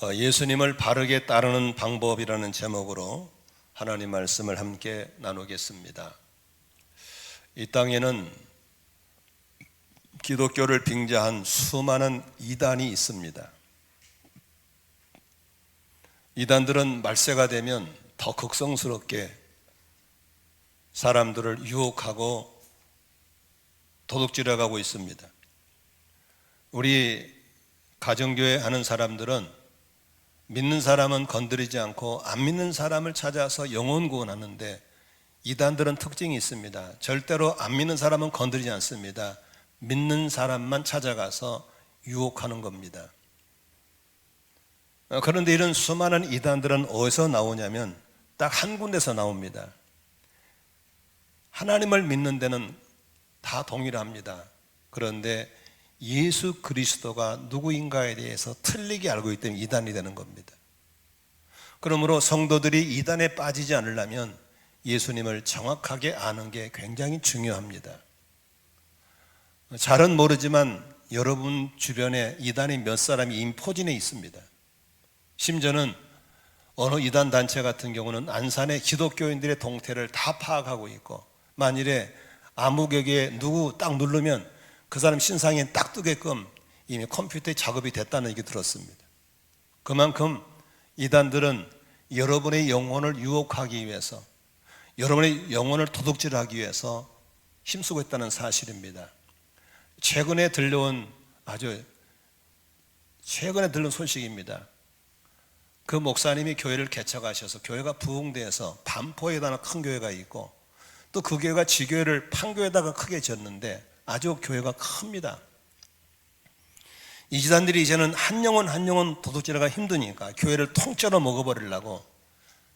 예수님을 바르게 따르는 방법이라는 제목으로 하나님 말씀을 함께 나누겠습니다. 이 땅에는 기독교를 빙자한 수많은 이단이 있습니다. 이단들은 말세가 되면 더 극성스럽게 사람들을 유혹하고 도둑질해가고 있습니다. 우리 가정교회 하는 사람들은 믿는 사람은 건드리지 않고 안 믿는 사람을 찾아서 영혼 구원하는데, 이단들은 특징이 있습니다. 절대로 안 믿는 사람은 건드리지 않습니다. 믿는 사람만 찾아가서 유혹하는 겁니다. 그런데 이런 수많은 이단들은 어디서 나오냐면 딱 한 군데서 나옵니다. 하나님을 믿는 데는 다 동일합니다. 그런데 예수 그리스도가 누구인가에 대해서 틀리게 알고 있기 때문에 이단이 되는 겁니다. 그러므로 성도들이 이단에 빠지지 않으려면 예수님을 정확하게 아는 게 굉장히 중요합니다. 잘은 모르지만 여러분 주변에 이단이 몇 사람이 이미 포진해 있습니다. 심지어는 어느 이단 단체 같은 경우는 안산의 기독교인들의 동태를 다 파악하고 있고, 만일에 아무개에 누구 딱 누르면 그 사람 신상에 딱 뜨게끔 이미 컴퓨터에 작업이 됐다는 얘기 들었습니다. 그만큼 이단들은 여러분의 영혼을 유혹하기 위해서, 여러분의 영혼을 도둑질하기 위해서 힘쓰고 있다는 사실입니다. 최근에 들려온 소식입니다. 그 목사님이 교회를 개척하셔서 교회가 부흥돼서 반포에다가 큰 교회가 있고, 또 그 교회가 지교회를 판교에다가 크게 지었는데 아주 교회가 큽니다. 이 지단들이 이제는 한 영혼 도둑질하기가 힘드니까 교회를 통째로 먹어버리려고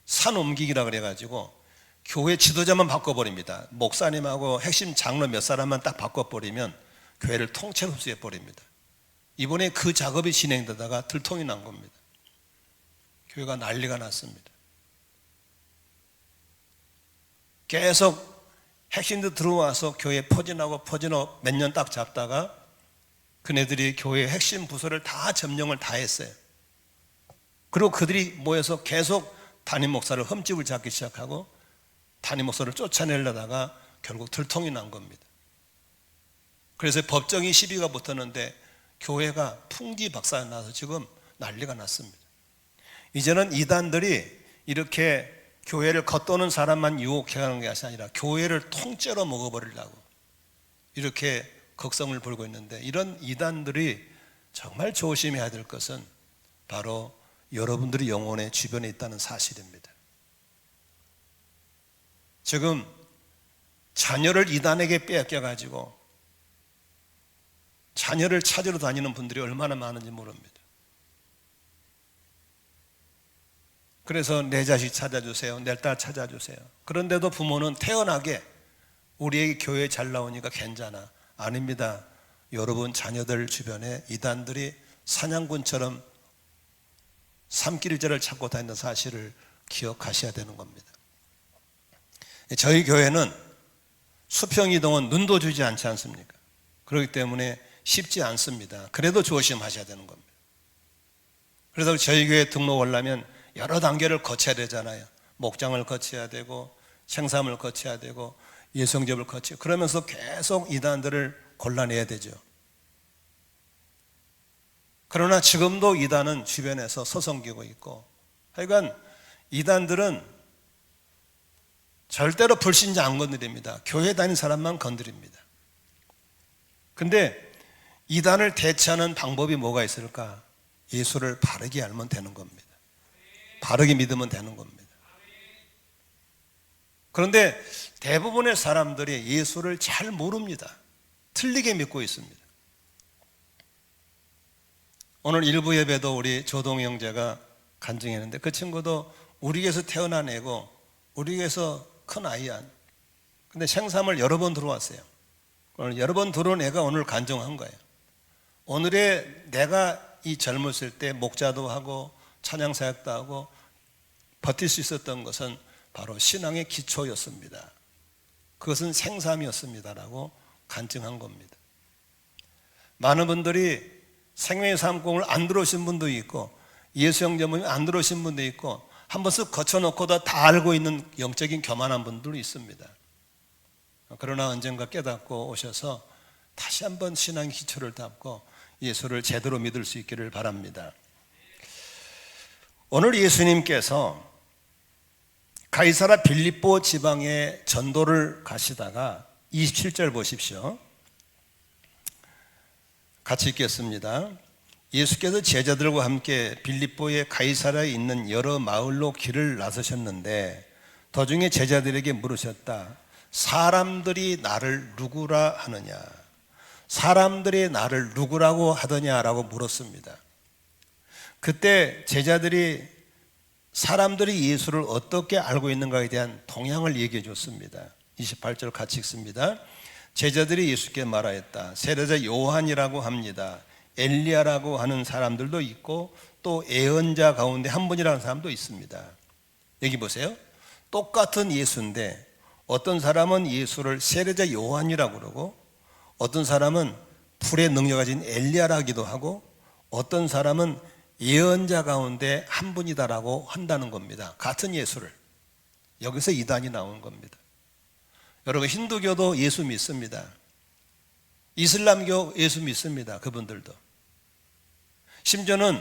산 옮기기라 그래가지고 교회 지도자만 바꿔버립니다. 목사님하고 핵심 장로 몇 사람만 딱 바꿔버리면 교회를 통째로 흡수해버립니다. 이번에 그 작업이 진행되다가 들통이 난 겁니다. 교회가 난리가 났습니다. 계속 핵심들 들어와서 교회에 포진하고 몇 년 딱 잡다가 그네들이 교회의 핵심 부서를 다 점령을 다 했어요. 그리고 그들이 모여서 계속 담임 목사를 흠집을 잡기 시작하고 담임 목사를 쫓아내려다가 결국 들통이 난 겁니다. 그래서 법정이 시비가 붙었는데 교회가 풍지박산이 나서 지금 난리가 났습니다. 이제는 이단들이 이렇게 교회를 겉도는 사람만 유혹해가는 것이 아니라 교회를 통째로 먹어버리려고 이렇게 극성을 부리고 있는데, 이런 이단들이 정말 조심해야 될 것은 바로 여러분들의 영혼의 주변에 있다는 사실입니다. 지금 자녀를 이단에게 빼앗겨가지고 자녀를 찾으러 다니는 분들이 얼마나 많은지 모릅니다. 그래서 내 자식 찾아주세요, 내 딸 찾아주세요. 그런데도 부모는 태연하게 우리 애기 교회에 잘 나오니까 괜찮아. 아닙니다. 여러분 자녀들 주변에 이단들이 사냥꾼처럼 삼킬제를 찾고 다니는 사실을 기억하셔야 되는 겁니다. 저희 교회는 수평이동은 눈도 주지 않지 않습니까? 그렇기 때문에 쉽지 않습니다. 그래도 조심하셔야 되는 겁니다. 그래서 저희 교회에 등록하려면 여러 단계를 거쳐야 되잖아요. 목장을 거쳐야 되고 생삼을 거쳐야 되고 예성접을 거쳐야, 그러면서 계속 이단들을 골라내야 되죠. 그러나 지금도 이단은 주변에서 서성기고 있고, 하여간 이단들은 절대로 불신자 안 건드립니다. 교회 다니는 사람만 건드립니다. 근데 이단을 대체하는 방법이 뭐가 있을까? 예수를 바르게 알면 되는 겁니다. 바르게 믿으면 되는 겁니다. 그런데 대부분의 사람들이 예수를 잘 모릅니다. 틀리게 믿고 있습니다. 오늘 일부 예배도 우리 조동 형제가 간증했는데, 그 친구도 우리 교회에서 태어난 애고 우리 교회에서 큰 아이야. 근데 생삼을 여러 번 들어왔어요. 오늘 여러 번 들어온 애가 오늘 간증한 거예요. 오늘의 내가 이 젊었을 때 목자도 하고 찬양사역도 하고 버틸 수 있었던 것은 바로 신앙의 기초였습니다. 그것은 생삼이었습니다라고 간증한 겁니다. 많은 분들이 생명의 삶공을 안 들어오신 분도 있고, 예수 영접 모임 안 들어오신 분도 있고 한 번씩 거쳐놓고도 다 알고 있는 영적인 교만한 분들도 있습니다. 그러나 언젠가 깨닫고 오셔서 다시 한번 신앙의 기초를 닦고 예수를 제대로 믿을 수 있기를 바랍니다. 오늘 예수님께서 가이사라 빌립보 지방에 전도를 가시다가 27절 보십시오. 같이 읽겠습니다. 예수께서 제자들과 함께 빌립보의 가이사라에 있는 여러 마을로 길을 나서셨는데 도중에 제자들에게 물으셨다. 사람들이 나를 누구라 하느냐? 사람들이 나를 누구라고 하더냐라고 물었습니다. 그때 제자들이 사람들이 예수를 어떻게 알고 있는가에 대한 동향을 얘기해 줬습니다. 28절 같이 읽습니다. 제자들이 예수께 말하였다. 세례자 요한이라고 합니다. 엘리야라고 하는 사람들도 있고 또 예언자 가운데 한 분이라는 사람도 있습니다. 여기 보세요. 똑같은 예수인데 어떤 사람은 예수를 세례자 요한이라고 그러고 어떤 사람은 불의 능력 가진 엘리야라기도 하고 어떤 사람은 예언자 가운데 한 분이다라고 한다는 겁니다. 같은 예수를. 여기서 이단이 나온 겁니다. 여러분 힌두교도 예수 믿습니다. 이슬람교 예수 믿습니다. 그분들도. 심지어는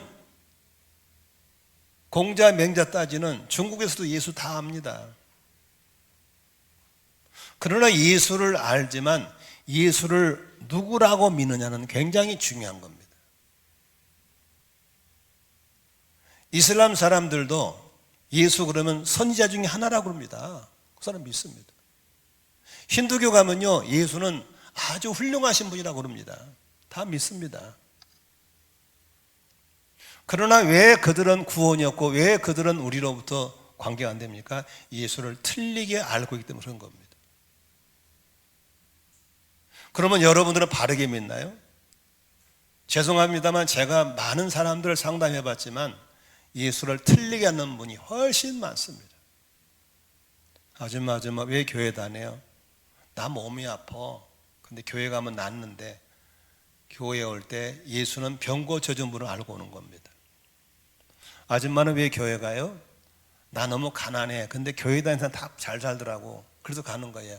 공자 맹자 따지는 중국에서도 예수 다 압니다. 그러나 예수를 알지만 예수를 누구라고 믿느냐는 굉장히 중요한 겁니다. 이슬람 사람들도 예수 그러면 선지자 중에 하나라고 합니다. 그 사람 믿습니다. 힌두교 가면요 예수는 아주 훌륭하신 분이라고 합니다. 다 믿습니다. 그러나 왜 그들은 구원이 없고 왜 그들은 우리로부터 관계가 안 됩니까? 예수를 틀리게 알고 있기 때문에 그런 겁니다. 그러면 여러분들은 바르게 믿나요? 죄송합니다만 제가 많은 사람들을 상담해 봤지만 예수를 틀리게 하는 분이 훨씬 많습니다. 아줌마 왜 교회 다녀요? 나 몸이 아파. 근데 교회 가면 낫는데 교회에 올 때 예수는 병고 젖은 분을 알고 오는 겁니다. 아줌마는 왜 교회 가요? 나 너무 가난해. 근데 교회 다니는 사람 다 잘 살더라고. 그래서 가는 거야.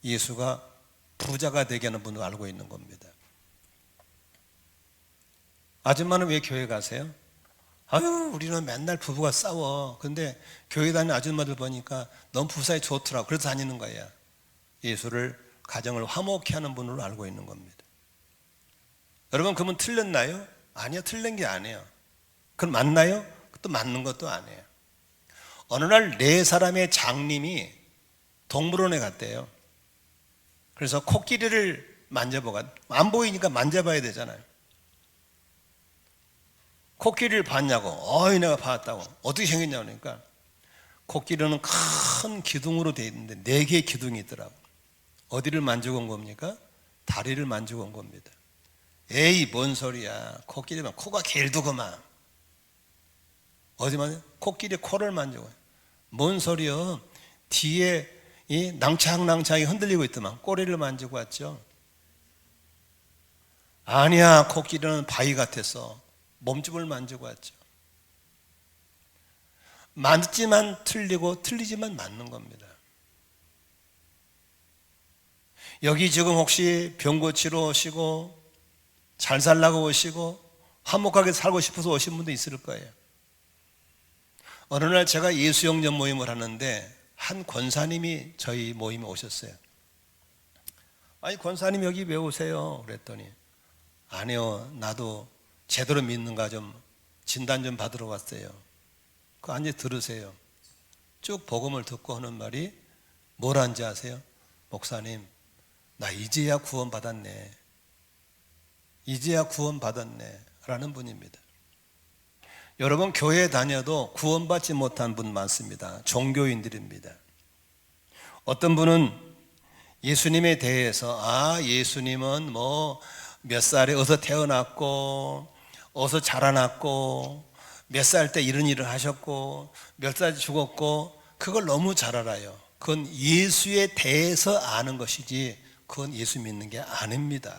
예수가 부자가 되게 하는 분을 알고 있는 겁니다. 아줌마는 왜 교회 가세요? 아유 우리는 맨날 부부가 싸워. 근데 교회 다니는 아줌마들 보니까 너무 부사이 좋더라고. 그래서 다니는 거야. 예수를 가정을 화목케 하는 분으로 알고 있는 겁니다. 여러분 그러면 틀렸나요? 아니요 틀린 게 아니에요. 그럼 맞나요? 또 맞는 것도 아니에요. 어느 날 네 사람의 장님이 동물원에 갔대요. 그래서 코끼리를 만져보고 안 보이니까 만져봐야 되잖아요. 코끼리를 봤냐고. 내가 봤다고. 어떻게 생겼냐고 그러니까 코끼리는 큰 기둥으로 되어 있는데 4개의 기둥이 있더라고. 어디를 만지고 온 겁니까? 다리를 만지고 온 겁니다. 에이 뭔 소리야. 코끼리만 코가 길두구만. 어디만 코끼리 코를 만지고. 뭔 소리요? 뒤에 이 낭창낭창이 흔들리고 있더만 꼬리를 만지고 왔죠. 아니야 코끼리는 바위 같았어. 몸집을 만지고 왔죠. 맞지만 틀리고 틀리지만 맞는 겁니다. 여기 지금 혹시 병 고치러 오시고 잘 살라고 오시고 화목하게 살고 싶어서 오신 분도 있을 거예요. 어느 날 제가 예수 영접 모임을 하는데 한 권사님이 저희 모임에 오셨어요. 아니 권사님 여기 왜 오세요? 그랬더니 아니요 나도 제대로 믿는가 좀 진단 좀 받으러 왔어요. 그 앉아 들으세요. 쭉 복음을 듣고 하는 말이 뭐라는지 아세요? 목사님 나 이제야 구원 받았네. 이제야 구원 받았네 라는 분입니다. 여러분 교회 다녀도 구원받지 못한 분 많습니다. 종교인들입니다. 어떤 분은 예수님에 대해서 예수님은 뭐 몇 살에 어디서 태어났고 어디서 자라났고 몇 살 때 이런 일을 하셨고 몇 살 죽었고 그걸 너무 잘 알아요. 그건 예수에 대해서 아는 것이지 그건 예수 믿는 게 아닙니다.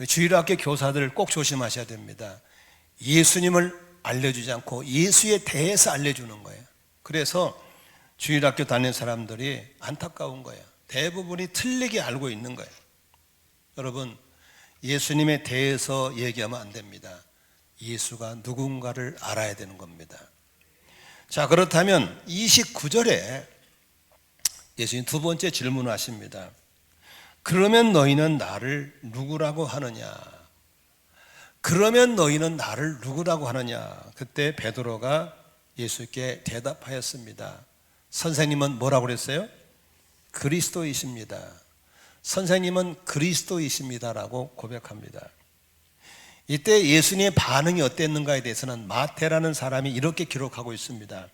주일학교 교사들 꼭 조심하셔야 됩니다. 예수님을 알려주지 않고 예수에 대해서 알려주는 거예요. 그래서 주일학교 다니는 사람들이 안타까운 거예요. 대부분이 틀리게 알고 있는 거예요. 여러분, 예수님에 대해서 얘기하면 안 됩니다. 예수가 누군가를 알아야 되는 겁니다. 자, 그렇다면 29절에 예수님 두 번째 질문을 하십니다. 그러면 너희는 나를 누구라고 하느냐? 그러면 너희는 나를 누구라고 하느냐? 그때 베드로가 예수께 대답하였습니다. 선생님은 뭐라고 그랬어요? 그리스도이십니다. 선생님은 그리스도이십니다라고 고백합니다. 이때 예수님의 반응이 어땠는가에 대해서는 마태라는 사람이 이렇게 기록하고 있습니다.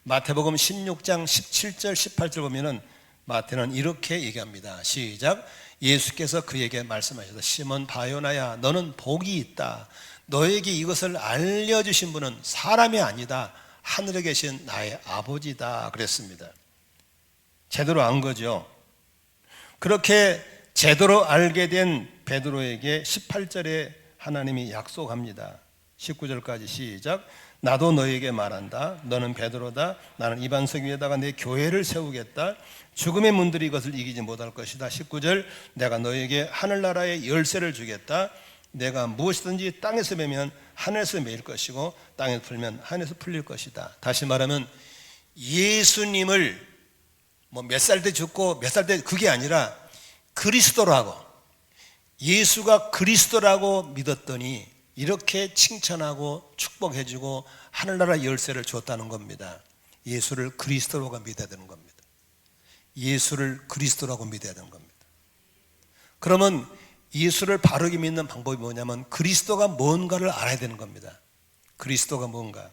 마태복음 16장 17절 18절 보면은 마태는 이렇게 얘기합니다. 시작. 예수께서 그에게 말씀하셔서 시몬 바요나야 너는 복이 있다. 너에게 이것을 알려주신 분은 사람이 아니다. 하늘에 계신 나의 아버지다 그랬습니다. 제대로 안 거죠. 그렇게 제대로 알게 된 베드로에게 18절에 하나님이 약속합니다. 19절까지 시작. 나도 너에게 말한다. 너는 베드로다. 나는 이 반석 위에다가 내 교회를 세우겠다. 죽음의 문들이 이것을 이기지 못할 것이다. 19절. 내가 너에게 하늘나라의 열쇠를 주겠다. 내가 무엇이든지 땅에서 매면 하늘에서 매일 것이고 땅에서 풀면 하늘에서 풀릴 것이다. 다시 말하면 예수님을 뭐 몇 살 때 죽고 몇 살 때 그게 아니라 그리스도라고, 예수가 그리스도라고 믿었더니 이렇게 칭찬하고 축복해주고 하늘나라 열쇠를 줬다는 겁니다. 예수를 그리스도라고 믿어야 되는 겁니다. 예수를 그리스도라고 믿어야 되는 겁니다. 그러면 예수를 바르게 믿는 방법이 뭐냐면 그리스도가 뭔가를 알아야 되는 겁니다. 그리스도가 뭔가.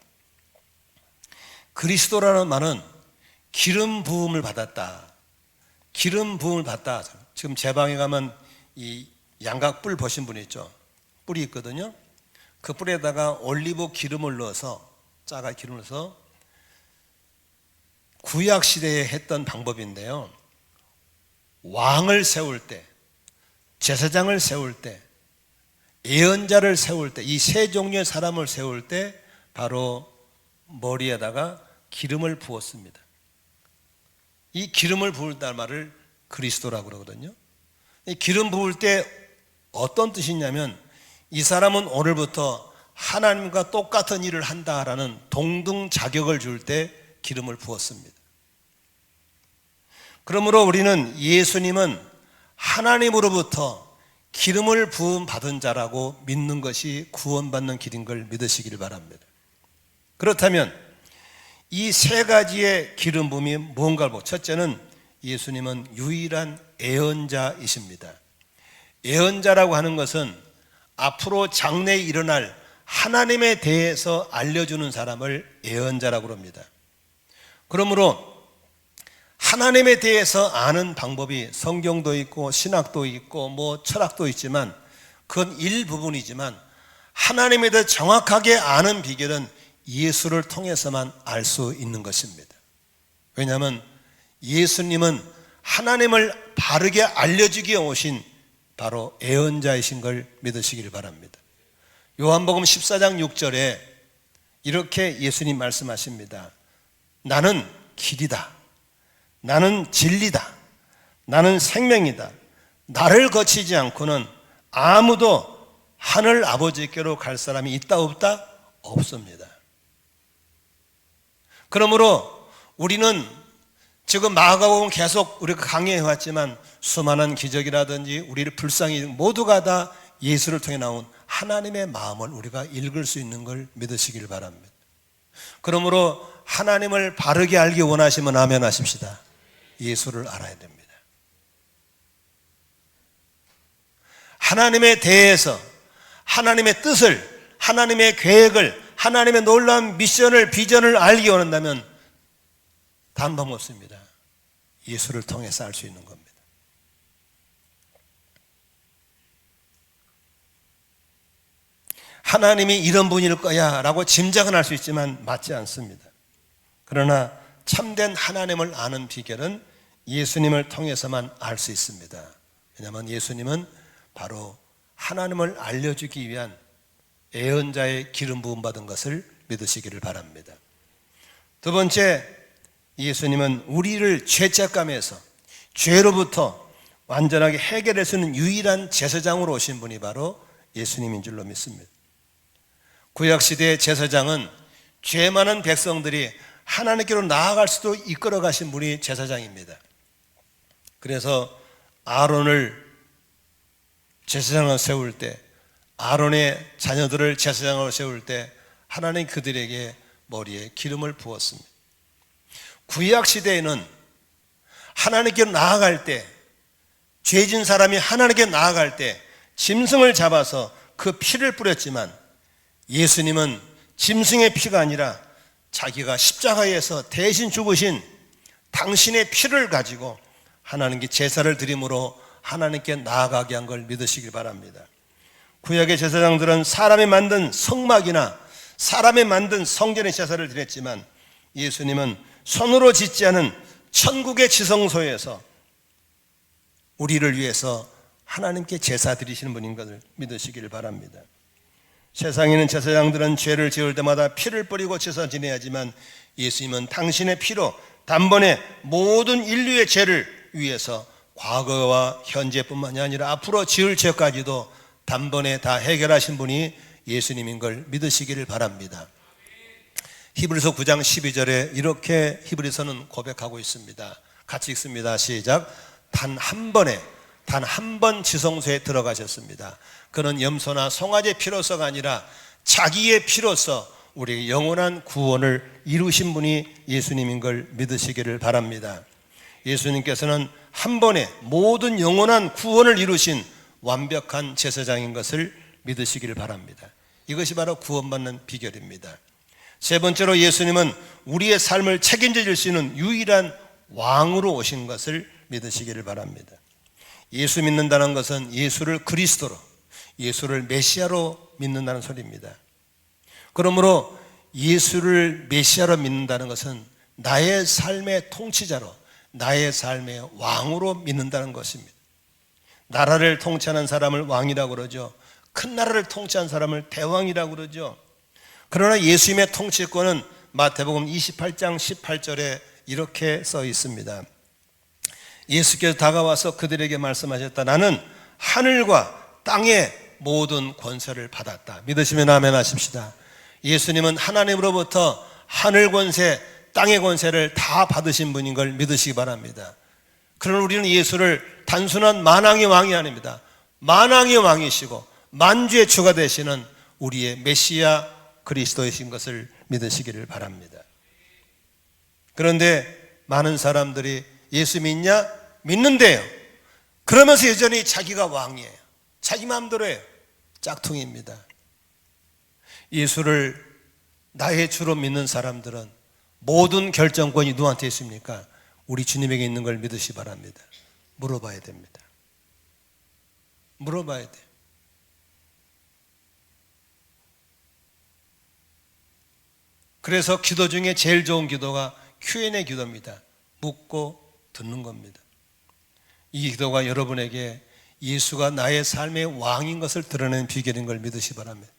그리스도라는 말은 기름 부음을 받았다. 기름 부음을 받다. 지금 제 방에 가면 이 양각 뿔 보신 분 있죠? 뿔이 있거든요. 그 뿔에다가 올리브 기름을 넣어서, 짜가 기름을 넣어서 구약 시대에 했던 방법인데요. 왕을 세울 때, 제사장을 세울 때, 예언자를 세울 때, 이 세 종류의 사람을 세울 때 바로 머리에다가 기름을 부었습니다. 이 기름을 부을다는 말을 그리스도라고 그러거든요. 이 기름 부을 때 어떤 뜻이냐면 이 사람은 오늘부터 하나님과 똑같은 일을 한다라는 동등 자격을 줄 때 기름을 부었습니다. 그러므로 우리는 예수님은 하나님으로부터 기름을 부음 받은 자라고 믿는 것이 구원받는 길인 걸 믿으시길 바랍니다. 그렇다면 이 세 가지의 기름 부음이 뭔가를 보고, 첫째는 예수님은 유일한 예언자이십니다. 예언자라고 하는 것은 앞으로 장래에 일어날 하나님에 대해서 알려주는 사람을 예언자라고 합니다. 그러므로 하나님에 대해서 아는 방법이 성경도 있고 신학도 있고 뭐 철학도 있지만 그건 일부분이지만 하나님에 대해 정확하게 아는 비결은 예수를 통해서만 알 수 있는 것입니다. 왜냐하면 예수님은 하나님을 바르게 알려주기에 오신 바로 예언자이신 걸 믿으시길 바랍니다. 요한복음 14장 6절에 이렇게 예수님 말씀하십니다. 나는 길이다. 나는 진리다. 나는 생명이다. 나를 거치지 않고는 아무도 하늘 아버지께로 갈 사람이 있다 없다? 없습니다. 그러므로 우리는 지금 마가복음 계속 우리가 강의해 왔지만 수많은 기적이라든지 우리를 불쌍히 모두가 다 예수를 통해 나온 하나님의 마음을 우리가 읽을 수 있는 걸 믿으시길 바랍니다. 그러므로 하나님을 바르게 알기 원하시면 아멘 하십시다. 예수를 알아야 됩니다. 하나님에 대해서 하나님의 뜻을, 하나님의 계획을, 하나님의 놀라운 미션을, 비전을 알기 원한다면 단 방법 없습니다. 예수를 통해서 알 수 있는 겁니다. 하나님이 이런 분일 거야 라고 짐작은 할 수 있지만 맞지 않습니다. 그러나 참된 하나님을 아는 비결은 예수님을 통해서만 알 수 있습니다. 왜냐하면 예수님은 바로 하나님을 알려주기 위한 예언자의 기름 부음 받은 것을 믿으시기를 바랍니다. 두 번째, 예수님은 우리를 죄책감에서 죄로부터 완전하게 해결할 수 있는 유일한 제사장으로 오신 분이 바로 예수님인 줄로 믿습니다. 구약시대의 제사장은 죄 많은 백성들이 하나님께로 나아갈 수도 이끌어 가신 분이 제사장입니다. 그래서 아론을 제사장으로 세울 때, 아론의 자녀들을 제사장으로 세울 때 하나님 그들에게 머리에 기름을 부었습니다. 구약시대에는 하나님께로 나아갈 때, 죄진 사람이 하나님께 나아갈 때 짐승을 잡아서 그 피를 뿌렸지만, 예수님은 짐승의 피가 아니라 자기가 십자가에서 대신 죽으신 당신의 피를 가지고 하나님께 제사를 드림으로 하나님께 나아가게 한 걸 믿으시길 바랍니다. 구약의 제사장들은 사람이 만든 성막이나 사람이 만든 성전의 제사를 드렸지만, 예수님은 손으로 짓지 않은 천국의 지성소에서 우리를 위해서 하나님께 제사 드리시는 분인 것을 믿으시길 바랍니다. 세상에 있는 제사장들은 죄를 지을 때마다 피를 뿌리고 제사 지내야지만, 예수님은 당신의 피로 단번에 모든 인류의 죄를 위해서 과거와 현재뿐만이 아니라 앞으로 지을 죄까지도 단번에 다 해결하신 분이 예수님인 걸 믿으시기를 바랍니다. 히브리서 9장 12절에 이렇게 히브리서는 고백하고 있습니다. 같이 읽습니다. 시작. 단 한 번 지성소에 들어가셨습니다. 그는 염소나 송아지의 피로서가 아니라 자기의 피로서 우리의 영원한 구원을 이루신 분이 예수님인 걸 믿으시기를 바랍니다. 예수님께서는 한 번에 모든 영원한 구원을 이루신 완벽한 제사장인 것을 믿으시기를 바랍니다. 이것이 바로 구원받는 비결입니다. 세 번째로, 예수님은 우리의 삶을 책임져 줄 수 있는 유일한 왕으로 오신 것을 믿으시기를 바랍니다. 예수 믿는다는 것은 예수를 그리스도로, 예수를 메시아로 믿는다는 소리입니다. 그러므로 예수를 메시아로 믿는다는 것은 나의 삶의 통치자로, 나의 삶의 왕으로 믿는다는 것입니다. 나라를 통치하는 사람을 왕이라고 그러죠. 큰 나라를 통치하는 사람을 대왕이라고 그러죠. 그러나 예수님의 통치권은 마태복음 28장 18절에 이렇게 써 있습니다. 예수께서 다가와서 그들에게 말씀하셨다. 나는 하늘과 땅의 모든 권세를 받았다. 믿으시면 아멘 하십시다. 예수님은 하나님으로부터 하늘 권세, 땅의 권세를 다 받으신 분인 걸 믿으시기 바랍니다. 그러나 우리는 예수를 단순한 만왕의 왕이 아닙니다. 만왕의 왕이시고 만주의 주가 되시는 우리의 메시아 그리스도이신 것을 믿으시기를 바랍니다. 그런데 많은 사람들이 예수 믿냐? 믿는데요. 그러면서 여전히 자기가 왕이에요. 자기 마음대로 해요. 짝퉁입니다. 예수를 나의 주로 믿는 사람들은 모든 결정권이 누구한테 있습니까? 우리 주님에게 있는 걸 믿으시 바랍니다. 물어봐야 됩니다. 물어봐야 돼요. 그래서 기도 중에 제일 좋은 기도가 Q&A 기도입니다. 묻고 듣는 겁니다. 이 기도가 여러분에게 예수가 나의 삶의 왕인 것을 드러내는 비결인 걸 믿으시 바랍니다.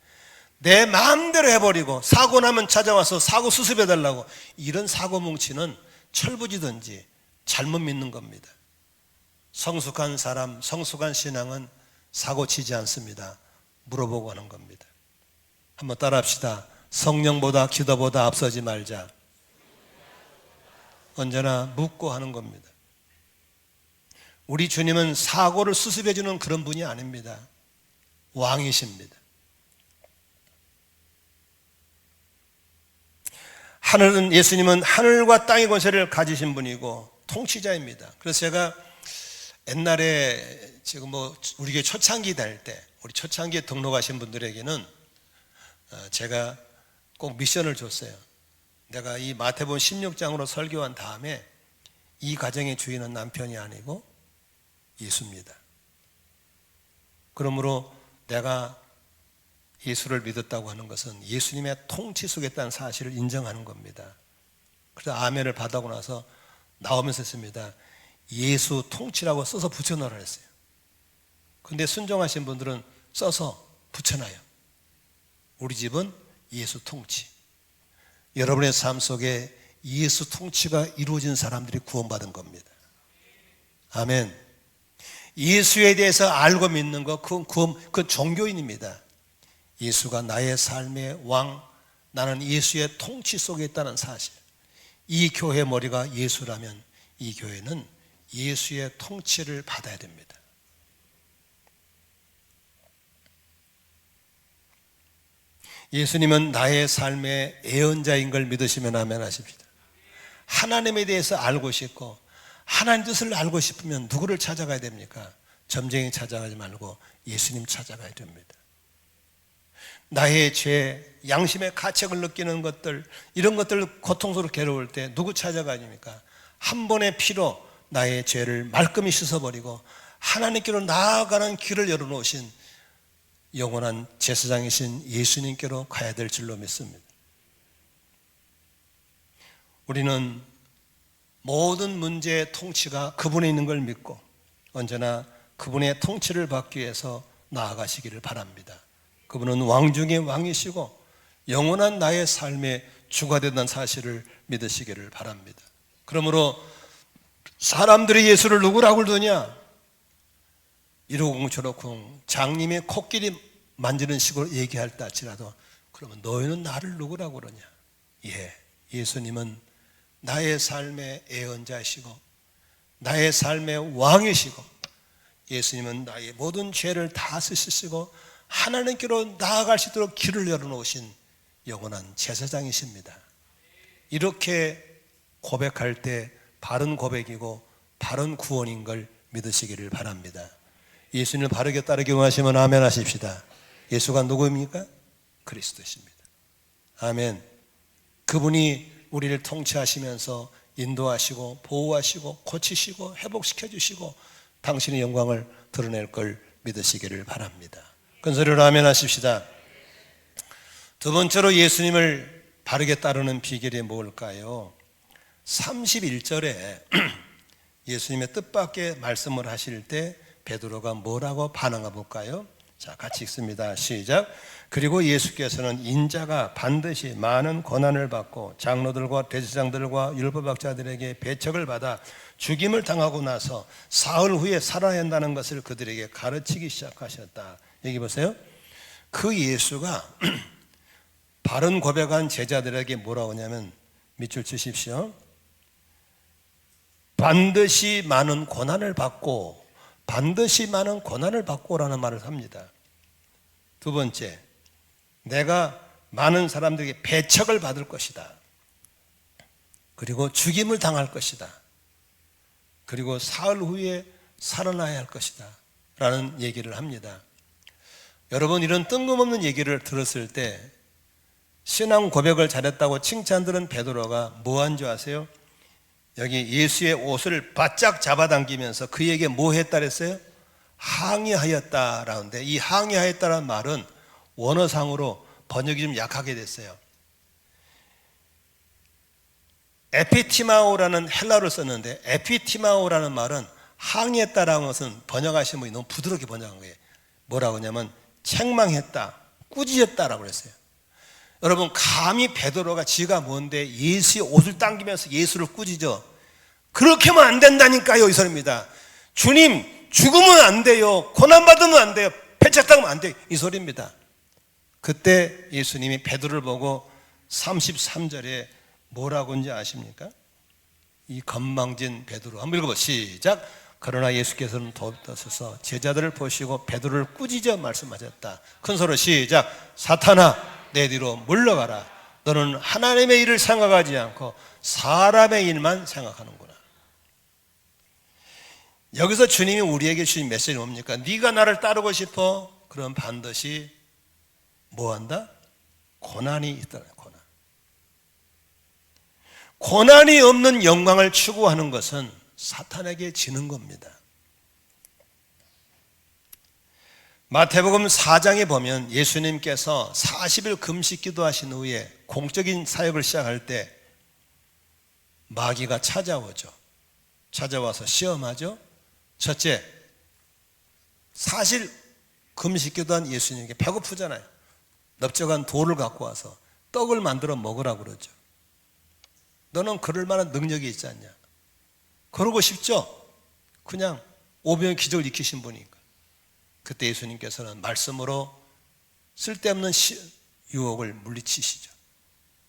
내 마음대로 해버리고 사고 나면 찾아와서 사고 수습해달라고, 이런 사고 뭉치는 철부지든지 잘못 믿는 겁니다. 성숙한 사람, 성숙한 신앙은 사고 치지 않습니다. 물어보고 하는 겁니다. 한번 따라합시다. 성령보다 기도보다 앞서지 말자. 언제나 묻고 하는 겁니다. 우리 주님은 사고를 수습해주는 그런 분이 아닙니다. 왕이십니다. 예수님은 하늘과 땅의 권세를 가지신 분이고 통치자입니다. 그래서 제가 옛날에 지금 우리 교회 초창기 다닐 때, 우리 초창기에 등록하신 분들에게는 제가 꼭 미션을 줬어요. 내가 이 마태복음 16장으로 설교한 다음에 이 가정의 주인은 남편이 아니고 예수입니다. 그러므로 내가 예수를 믿었다고 하는 것은 예수님의 통치 속에 있다는 사실을 인정하는 겁니다. 그래서 아멘을 받아고 나서 나오면서 했습니다. 예수 통치라고 써서 붙여넣으라 했어요. 근데 순종하신 분들은 써서 붙여놔요. 우리 집은 예수 통치. 여러분의 삶 속에 예수 통치가 이루어진 사람들이 구원받은 겁니다. 아멘. 예수에 대해서 알고 믿는 것, 그건 종교인입니다. 예수가 나의 삶의 왕, 나는 예수의 통치 속에 있다는 사실. 이 교회 머리가 예수라면 이 교회는 예수의 통치를 받아야 됩니다. 예수님은 나의 삶의 예언자인 걸 믿으시면 아멘 하십시다. 하나님에 대해서 알고 싶고 하나님 뜻을 알고 싶으면 누구를 찾아가야 됩니까? 점쟁이 찾아가지 말고 예수님 찾아가야 됩니다. 나의 죄, 양심의 가책을 느끼는 것들, 이런 것들 고통스럽고 괴로울 때 누구 찾아가십니까? 한 번의 피로 나의 죄를 말끔히 씻어버리고 하나님께로 나아가는 길을 열어놓으신 영원한 제사장이신 예수님께로 가야 될 줄로 믿습니다. 우리는 모든 문제의 통치가 그분에 있는 걸 믿고 언제나 그분의 통치를 받기 위해서 나아가시기를 바랍니다. 그분은 왕 중에 왕이시고 영원한 나의 삶의 주가 된다는 사실을 믿으시기를 바랍니다. 그러므로 사람들이 예수를 누구라고 부르느냐? 이러쿵 저러쿵 장님의 코끼리 만지는 식으로 얘기할 때 할지라도 그러면 너희는 나를 누구라고 그러냐? 예수님은 나의 삶의 예언자이시고 나의 삶의 왕이시고 예수님은 나의 모든 죄를 다 쓰시고 하나님께로 나아갈 수 있도록 길을 열어놓으신 영원한 제사장이십니다. 이렇게 고백할 때 바른 고백이고 바른 구원인 걸 믿으시기를 바랍니다. 예수님을 바르게 따르기 원하시면 아멘 하십시다. 예수가 누구입니까? 그리스도십니다. 아멘. 그분이 우리를 통치하시면서 인도하시고 보호하시고 고치시고 회복시켜 주시고 당신의 영광을 드러낼 걸 믿으시기를 바랍니다. 큰 소리로 아멘 하십시다. 두 번째로 예수님을 바르게 따르는 비결이 뭘까요? 31절에 예수님의 뜻밖의 말씀을 하실 때 베드로가 뭐라고 반응해 볼까요? 자, 같이 읽습니다. 시작. 그리고 예수께서는 인자가 반드시 많은 고난을 받고 장로들과 대제사장들과 율법학자들에게 배척을 받아 죽임을 당하고 나서 사흘 후에 살아야 한다는 것을 그들에게 가르치기 시작하셨다. 여기 보세요. 그 예수가 바른 고백한 제자들에게 뭐라고 하냐면 밑줄 치십시오. 반드시 많은 고난을 받고 반드시 많은 고난을 받고라는 말을 합니다. 두 번째, 내가 많은 사람들에게 배척을 받을 것이다. 그리고 죽임을 당할 것이다. 그리고 사흘 후에 살아나야 할 것이다 라는 얘기를 합니다. 여러분, 이런 뜬금없는 얘기를 들었을 때 신앙 고백을 잘했다고 칭찬 들은 베드로가 뭐 한 줄 아세요? 여기 예수의 옷을 바짝 잡아당기면서 그에게 뭐 했다 그랬어요? 항의하였다라는데 이 항의하였다라는 말은 원어상으로 번역이 좀 약하게 됐어요. 에피티마오라는 헬라어를 썼는데 에피티마오라는 말은 항의했다라는 것은 번역하신 분이 너무 부드럽게 번역한 거예요. 뭐라고 하냐면 책망했다, 꾸짖었다라고 그랬어요. 여러분, 감히 베드로가 지가 뭔데 예수의 옷을 당기면서 예수를 꾸짖어. 그렇게 하면 안 된다니까요. 이 소리입니다. 주님, 죽으면 안 돼요. 고난받으면 안 돼요. 배척당하면 안 돼요. 이 소리입니다. 그때 예수님이 베드로를 보고 33절에 뭐라고 하는지 아십니까? 이 건망진 베드로, 한번 읽어봐. 시작. 그러나 예수께서는 덧떠서서 제자들을 보시고 베드로를 꾸짖어 말씀하셨다. 큰 소리로 시작. 사탄아, 내 뒤로 물러가라. 너는 하나님의 일을 생각하지 않고 사람의 일만 생각하는구나. 여기서 주님이 우리에게 주신 메시지는 뭡니까? 네가 나를 따르고 싶어? 그럼 반드시 뭐한다? 고난이 있다. 고난이 없는 영광을 추구하는 것은 사탄에게 지는 겁니다. 마태복음 4장에 보면 예수님께서 40일 금식 기도하신 후에 공적인 사역을 시작할 때 마귀가 찾아오죠. 찾아와서 시험하죠. 첫째, 사실 금식 기도한 예수님에게 배고프잖아요. 넓적한 돌을 갖고 와서 떡을 만들어 먹으라고 그러죠. 너는 그럴 만한 능력이 있지 않냐? 그러고 싶죠? 그냥 오병의 기적을 일으키신 분이니까. 그때 예수님께서는 말씀으로 쓸데없는 유혹을 물리치시죠.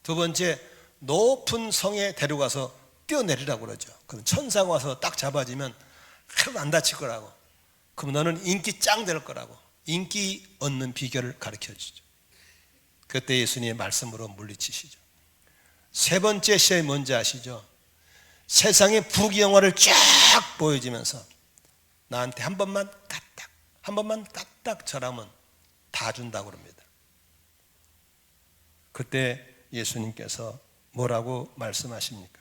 두 번째, 높은 성에 데려가서 뛰어내리라고 그러죠. 그럼 천사가 와서 딱 잡아지면 하나도 안 다칠 거라고. 그럼 너는 인기 짱 될 거라고. 인기 얻는 비결을 가르쳐 주죠. 그때 예수님의 말씀으로 물리치시죠. 세 번째 시험이 뭔지 아시죠? 세상의 부귀영화를 쫙 보여주면서 나한테 한 번만 까딱 절하면 다 준다고 그럽니다. 그때 예수님께서 뭐라고 말씀하십니까?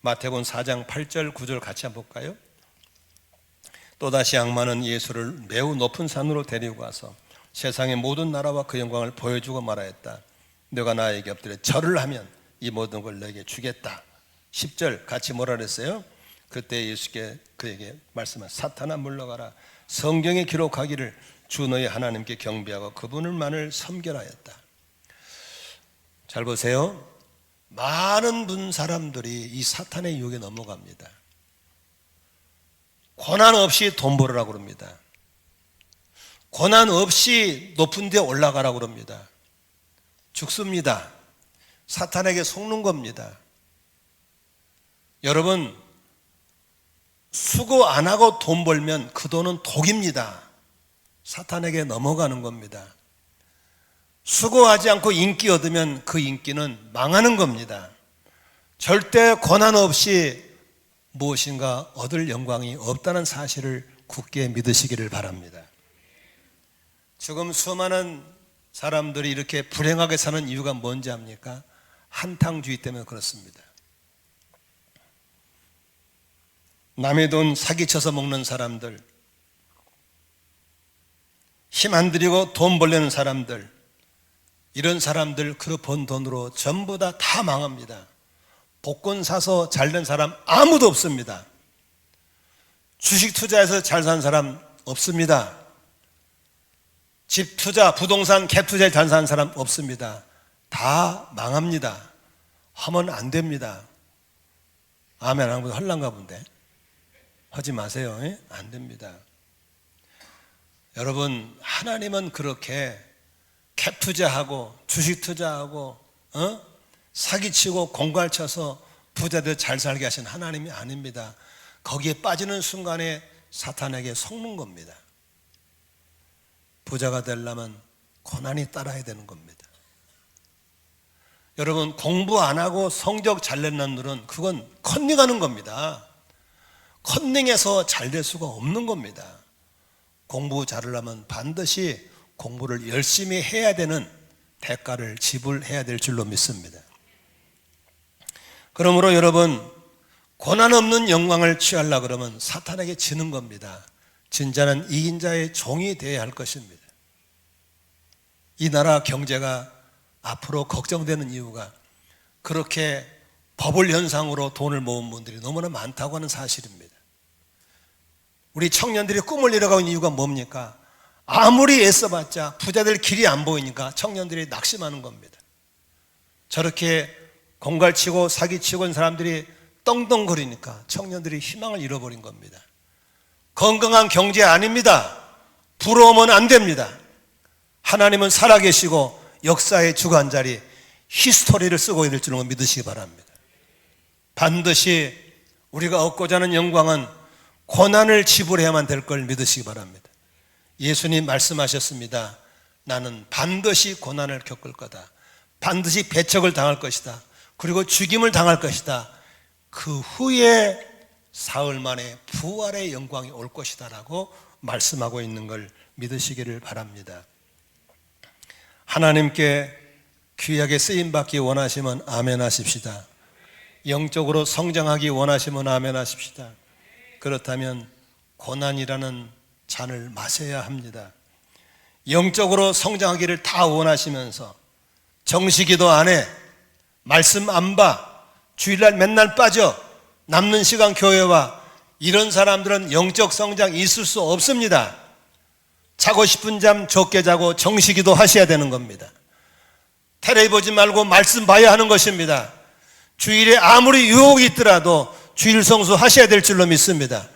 마태복음 4장 8절 9절 같이 한번 볼까요? 또다시 악마는 예수를 매우 높은 산으로 데리고 가서 세상의 모든 나라와 그 영광을 보여주고 말하였다. 너가 나에게 엎드려 절을 하면 이 모든 걸 너에게 주겠다. 10절 같이 뭐라 그랬어요? 그때 예수께 그에게 말씀하셨다. 사탄아 물러가라. 성경에 기록하기를 주 너희 하나님께 경배하고 그분을만을 섬겨라 하였다. 잘 보세요. 많은 사람들이 이 사탄의 유혹에 넘어갑니다. 고난 없이 돈 벌으라고 그럽니다. 고난 없이 높은 데 올라가라고 그럽니다. 죽습니다. 사탄에게 속는 겁니다. 여러분, 수고 안 하고 돈 벌면 그 돈은 독입니다. 사탄에게 넘어가는 겁니다. 수고하지 않고 인기 얻으면 그 인기는 망하는 겁니다. 절대 고난 없이 무엇인가 얻을 영광이 없다는 사실을 굳게 믿으시기를 바랍니다. 지금 수많은 사람들이 이렇게 불행하게 사는 이유가 뭔지 압니까? 한탕주의 때문에 그렇습니다. 남의 돈 사기쳐서 먹는 사람들, 힘 안 들이고 돈 벌려는 사람들, 이런 사람들 그 번 돈으로 전부 다 망합니다. 복권 사서 잘된 사람 아무도 없습니다. 주식 투자해서 잘 산 사람 없습니다. 집 투자, 부동산 갭 투자에 잘 산 사람 없습니다. 다 망합니다. 하면 안 됩니다. 아멘 안 하면 할란가 본데. 하지 마세요. 안 됩니다. 여러분, 하나님은 그렇게 캡 투자하고 주식 투자하고 사기치고 공갈 쳐서 부자들 잘 살게 하신 하나님이 아닙니다. 거기에 빠지는 순간에 사탄에게 속는 겁니다. 부자가 되려면 고난이 따라야 되는 겁니다. 여러분, 공부 안 하고 성적 잘 내는 놈들은 그건 컨닝하는 겁니다. 컨닝해서 잘 될 수가 없는 겁니다. 공부 잘하려면 반드시 공부를 열심히 해야 되는 대가를 지불해야 될 줄로 믿습니다. 그러므로 여러분, 고난 없는 영광을 취하려고 그러면 사탄에게 지는 겁니다. 진짜는 이긴 자의 종이 되어야 할 것입니다. 이 나라 경제가 앞으로 걱정되는 이유가 그렇게 버블 현상으로 돈을 모은 분들이 너무나 많다고 하는 사실입니다. 우리 청년들이 꿈을 이뤄가고 있는 이유가 뭡니까? 아무리 애써봤자 부자들 길이 안 보이니까 청년들이 낙심하는 겁니다. 저렇게 공갈치고 사기치고 있는 사람들이 떵떵거리니까 청년들이 희망을 잃어버린 겁니다. 건강한 경제 아닙니다. 부러우면 안 됩니다. 하나님은 살아계시고 역사의 주관자리 히스토리를 쓰고 있을 줄로 믿으시기 바랍니다. 반드시 우리가 얻고자 하는 영광은 고난을 지불해야만 될 걸 믿으시기 바랍니다. 예수님 말씀하셨습니다. 나는 반드시 고난을 겪을 거다. 반드시 배척을 당할 것이다. 그리고 죽임을 당할 것이다. 그 후에 사흘 만에 부활의 영광이 올 것이다 라고 말씀하고 있는 걸 믿으시기를 바랍니다. 하나님께 귀하게 쓰임받기 원하시면 아멘 하십시다. 영적으로 성장하기 원하시면 아멘 하십시다. 그렇다면 고난이라는 잔을 마셔야 합니다. 영적으로 성장하기를 다 원하시면서 정시기도 안 해, 말씀 안 봐, 주일날 맨날 빠져, 남는 시간 교회 와, 이런 사람들은 영적 성장이 있을 수 없습니다. 자고 싶은 잠 적게 자고 정시기도 하셔야 되는 겁니다. 텔레비 보지 말고 말씀 봐야 하는 것입니다. 주일에 아무리 유혹이 있더라도 주일 성수 하셔야 될 줄로 믿습니다.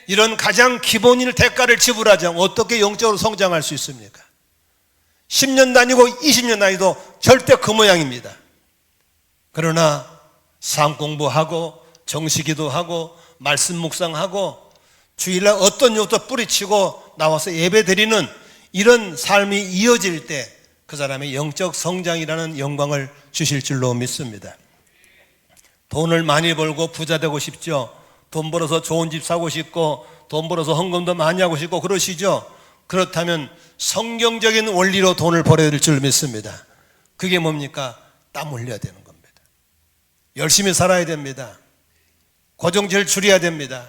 이런 가장 기본인 대가를 지불하지 않고 어떻게 영적으로 성장할 수 있습니까? 10년 다니고 20년 다니도 절대 그 모양입니다. 그러나 상 공부하고 정시기도 하고 말씀 묵상하고 주일날 어떤 욕도 뿌리치고 나와서 예배 드리는 이런 삶이 이어질 때 그 사람의 영적 성장이라는 영광을 주실 줄로 믿습니다. 돈을 많이 벌고 부자 되고 싶죠. 돈 벌어서 좋은 집 사고 싶고 돈 벌어서 헌금도 많이 하고 싶고 그러시죠. 그렇다면 성경적인 원리로 돈을 벌어야 될 줄 믿습니다. 그게 뭡니까? 땀 흘려야 되는 겁니다. 열심히 살아야 됩니다. 고정지를 줄여야 됩니다.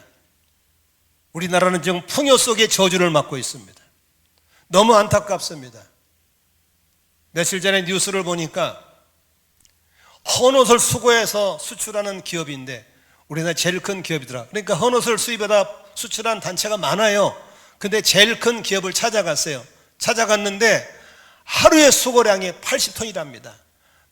우리나라는 지금 풍요 속의 저주를 맞고 있습니다. 너무 안타깝습니다. 며칠 전에 뉴스를 보니까 헌옷을 수거해서 수출하는 기업인데 우리나라 제일 큰 기업이더라. 그러니까 헌옷을 수입해다 수출하는 단체가 많아요. 근데 제일 큰 기업을 찾아갔어요. 찾아갔는데 하루의 수거량이 80톤이랍니다.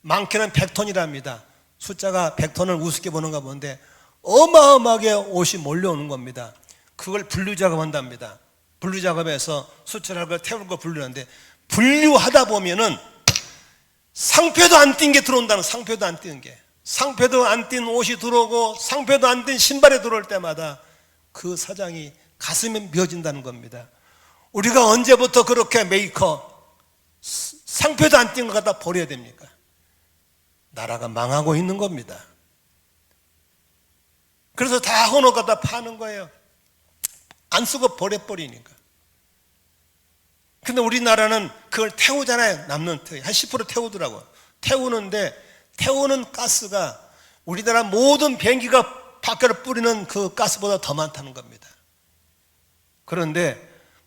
많게는 100톤이랍니다. 숫자가 100톤을 우습게 보는가 본데 어마어마하게 옷이 몰려오는 겁니다. 그걸 분류작업한답니다. 분류작업해서 수출할 걸 태울 거 분류하는데 분류하다 보면은 상표도 안 띈 게 들어온다는, 상표도 안 띈 게, 상표도 안 띈 옷이 들어오고 상표도 안 띈 신발이 들어올 때마다 그 사장이 가슴이 미어진다는 겁니다. 우리가 언제부터 그렇게 메이커 상표도 안 띈 거 갖다 버려야 됩니까? 나라가 망하고 있는 겁니다. 그래서 다 헌옷 갖다 파는 거예요. 안 쓰고 버려버리니까. 근데 우리나라는 그걸 태우잖아요. 남는 한 10% 태우더라고요. 태우는데 태우는 가스가 우리나라 모든 비행기가 밖으로 뿌리는 그 가스보다 더 많다는 겁니다. 그런데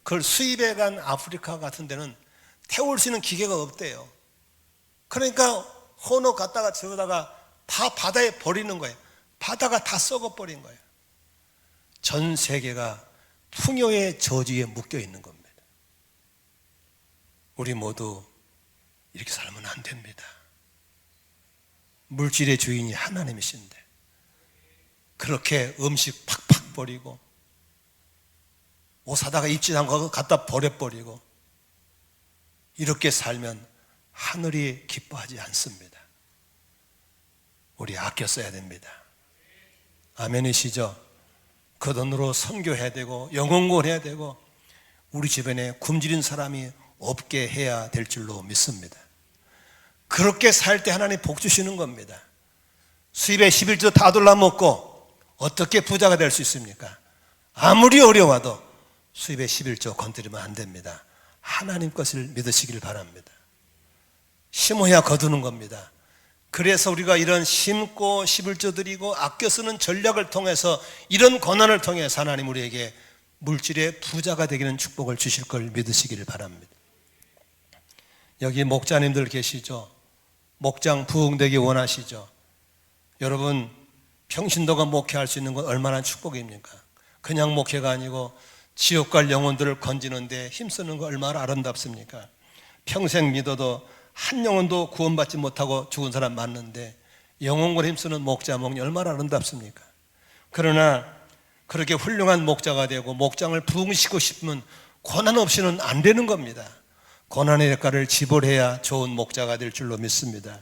그걸 수입해 간 아프리카 같은 데는 태울 수 있는 기계가 없대요. 그러니까 헌옷 갖다가 저기다가 다 바다에 버리는 거예요. 바다가 다 썩어버린 거예요. 전 세계가 풍요의 저주에 묶여 있는 겁니다. 우리 모두 이렇게 살면 안 됩니다. 물질의 주인이 하나님이신데 그렇게 음식 팍팍 버리고 옷 사다가 입지 않은 거 갖다 버려버리고 이렇게 살면 하늘이 기뻐하지 않습니다. 우리 아껴 써야 됩니다. 아멘이시죠? 그 돈으로 선교해야 되고 영혼구원해야 되고 우리 주변에 굶주린 사람이 없게 해야 될 줄로 믿습니다. 그렇게 살 때 하나님 복 주시는 겁니다. 수입에 11조 다 돌려먹고 어떻게 부자가 될 수 있습니까? 아무리 어려워도 수입에 11조 건드리면 안 됩니다. 하나님 것을 믿으시길 바랍니다. 심어야 거두는 겁니다. 그래서 우리가 이런 심고 11조 드리고 아껴 쓰는 전략을 통해서 이런 권한을 통해서 하나님 우리에게 물질의 부자가 되기는 축복을 주실 걸 믿으시기를 바랍니다. 여기 목자님들 계시죠? 목장 부흥되기 원하시죠? 여러분 평신도가 목회할 수 있는 건 얼마나 축복입니까? 그냥 목회가 아니고 지옥 갈 영혼들을 건지는데 힘쓰는 거 얼마나 아름답습니까? 평생 믿어도 한 영혼도 구원받지 못하고 죽은 사람 많은데 영혼을 힘쓰는 목자 목이 얼마나 아름답습니까? 그러나 그렇게 훌륭한 목자가 되고 목장을 부흥시키고 싶으면 고난 없이는 안 되는 겁니다. 고난의 대가를 지불해야 좋은 목자가 될 줄로 믿습니다.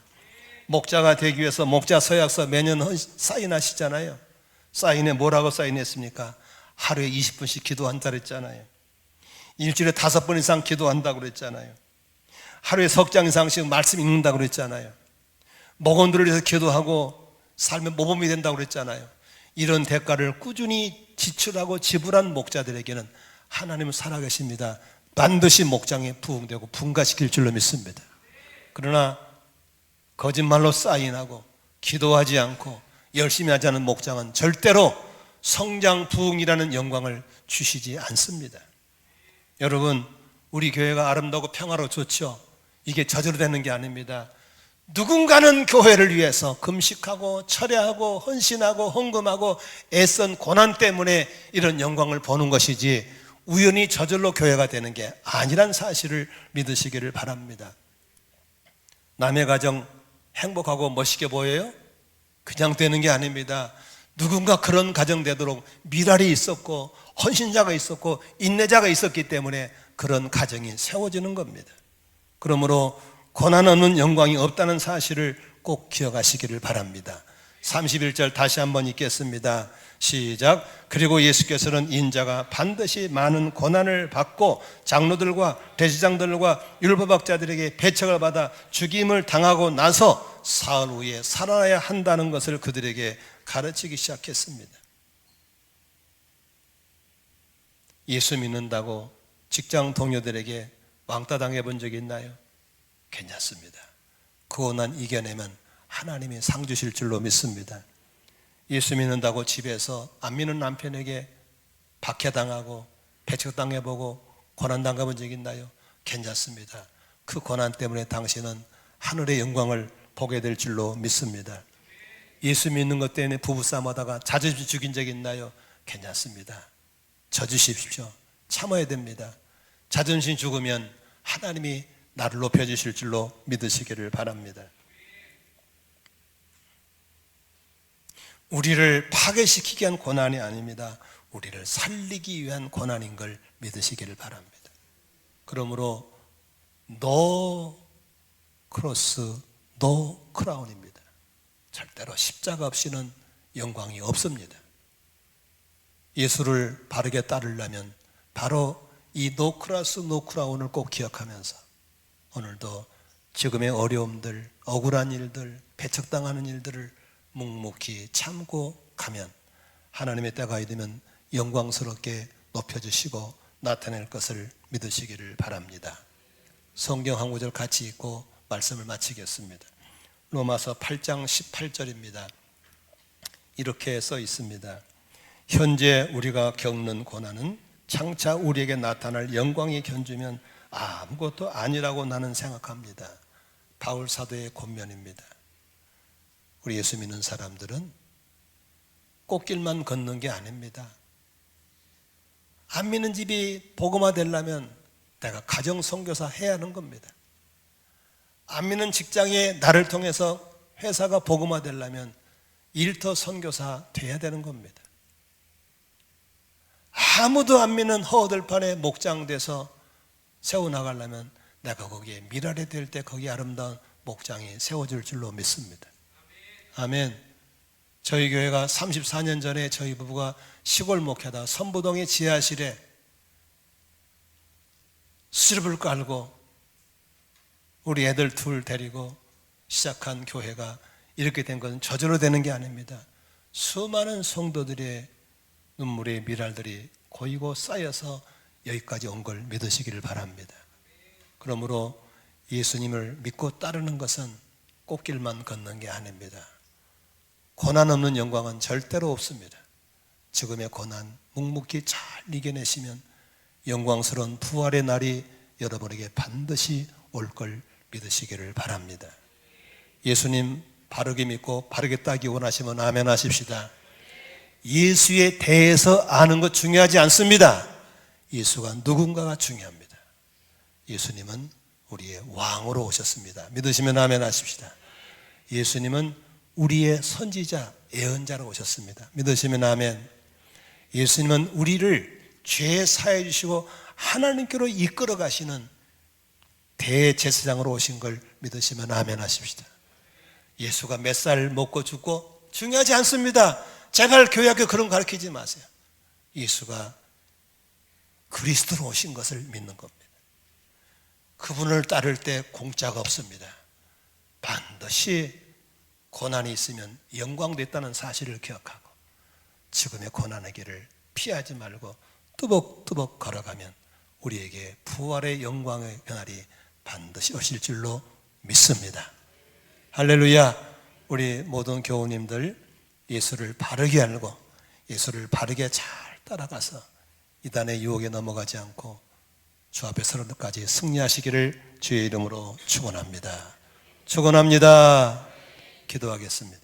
목자가 되기 위해서 목자 서약서 매년 사인하시잖아요. 사인에 뭐라고 사인했습니까? 하루에 20분씩 기도한다 그랬잖아요. 일주일에 5번 이상 기도한다고 그랬잖아요. 하루에 석장 이상씩 말씀 읽는다고 그랬잖아요. 목원들을 위해서 기도하고 삶의 모범이 된다고 그랬잖아요. 이런 대가를 꾸준히 지출하고 지불한 목자들에게는 하나님은 살아계십니다. 반드시 목장에 부흥되고 분가시킬 줄로 믿습니다. 그러나 거짓말로 사인하고 기도하지 않고 열심히 하지 않은 목장은 절대로 성장 부흥이라는 영광을 주시지 않습니다. 여러분 우리 교회가 아름다고 평화로 좋죠. 이게 저절로 되는 게 아닙니다. 누군가는 교회를 위해서 금식하고 철야하고 헌신하고 헌금하고 애쓴 고난 때문에 이런 영광을 보는 것이지 우연히 저절로 교회가 되는 게 아니란 사실을 믿으시기를 바랍니다. 남의 가정 행복하고 멋있게 보여요? 그냥 되는 게 아닙니다. 누군가 그런 가정 되도록 미랄이 있었고 헌신자가 있었고 인내자가 있었기 때문에 그런 가정이 세워지는 겁니다. 그러므로 고난 없는 영광이 없다는 사실을 꼭 기억하시기를 바랍니다. 31절 다시 한번 읽겠습니다. 시작. 그리고 예수께서는 인자가 반드시 많은 고난을 받고 장로들과 대제장들과 율법학자들에게 배척을 받아 죽임을 당하고 나서 사흘 후에 살아나야 한다는 것을 그들에게 가르치기 시작했습니다. 예수 믿는다고 직장 동료들에게 왕따 당해본 적이 있나요? 괜찮습니다. 그 고난 이겨내면 하나님이 상 주실 줄로 믿습니다. 예수 믿는다고 집에서 안 믿는 남편에게 박해당하고 배척당해보고 고난당해본 적이 있나요? 괜찮습니다. 그 고난 때문에 당신은 하늘의 영광을 보게 될 줄로 믿습니다. 예수 믿는 것 때문에 부부싸움하다가 자존심 죽인 적이 있나요? 괜찮습니다. 져주십시오. 참아야 됩니다. 자존심 죽으면 하나님이 나를 높여주실 줄로 믿으시기를 바랍니다. 우리를 파괴시키기 위한 고난이 아닙니다. 우리를 살리기 위한 고난인 걸 믿으시기를 바랍니다. 그러므로 no cross, no crown입니다. 절대로 십자가 없이는 영광이 없습니다. 예수를 바르게 따르려면 바로 이 no cross, no crown을 꼭 기억하면서 오늘도 지금의 어려움들, 억울한 일들, 배척당하는 일들을 묵묵히 참고 가면 하나님의 때가 이르면 영광스럽게 높여주시고 나타낼 것을 믿으시기를 바랍니다. 성경 한 구절 같이 읽고 말씀을 마치겠습니다. 로마서 8장 18절입니다. 이렇게 써 있습니다. 현재 우리가 겪는 고난은 장차 우리에게 나타날 영광이 견주면 아무것도 아니라고 나는 생각합니다. 바울 사도의 권면입니다. 우리 예수 믿는 사람들은 꽃길만 걷는 게 아닙니다. 안 믿는 집이 복음화 되려면 내가 가정 선교사 해야 하는 겁니다. 안 믿는 직장에 나를 통해서 회사가 복음화 되려면 일터 선교사 돼야 되는 겁니다. 아무도 안 믿는 허들판에 목장 돼서 세워나가려면 내가 거기에 미랄이 될 때 거기에 아름다운 목장이 세워질 줄로 믿습니다. 아멘. 저희 교회가 34년 전에 저희 부부가 시골 목회다 선부동의 지하실에 수제불 깔고 우리 애들 둘 데리고 시작한 교회가 이렇게 된 것은 저절로 되는 게 아닙니다. 수많은 성도들의 눈물의 미랄들이 고이고 쌓여서 여기까지 온 걸 믿으시기를 바랍니다. 그러므로 예수님을 믿고 따르는 것은 꽃길만 걷는 게 아닙니다. 고난 없는 영광은 절대로 없습니다. 지금의 고난 묵묵히 잘 이겨내시면 영광스러운 부활의 날이 여러분에게 반드시 올 걸 믿으시기를 바랍니다. 예수님 바르게 믿고 바르게 따기 원하시면 아멘 하십시다. 예수에 대해서 아는 것 중요하지 않습니다. 예수가 누군가가 중요합니다. 예수님은 우리의 왕으로 오셨습니다. 믿으시면 아멘 하십시다. 예수님은 우리의 선지자, 예언자로 오셨습니다. 믿으시면 아멘. 예수님은 우리를 죄 사해 주시고 하나님께로 이끌어 가시는 대제사장으로 오신 걸 믿으시면 아멘 하십시다. 예수가 몇 살 먹고 죽고 중요하지 않습니다. 제발 교회 학교 그런 거 가르치지 마세요. 예수가 그리스도로 오신 것을 믿는 겁니다. 그분을 따를 때 공짜가 없습니다. 반드시 고난이 있으면 영광도 있다는 사실을 기억하고 지금의 고난의 길을 피하지 말고 뚜벅뚜벅 걸어가면 우리에게 부활의 영광의 그날이 반드시 오실 줄로 믿습니다. 할렐루야. 우리 모든 교우님들 예수를 바르게 알고 예수를 바르게 잘 따라가서 이단의 유혹에 넘어가지 않고 주 앞에 서로까지 승리하시기를 주의 이름으로 축원합니다. 축원합니다. 기도하겠습니다.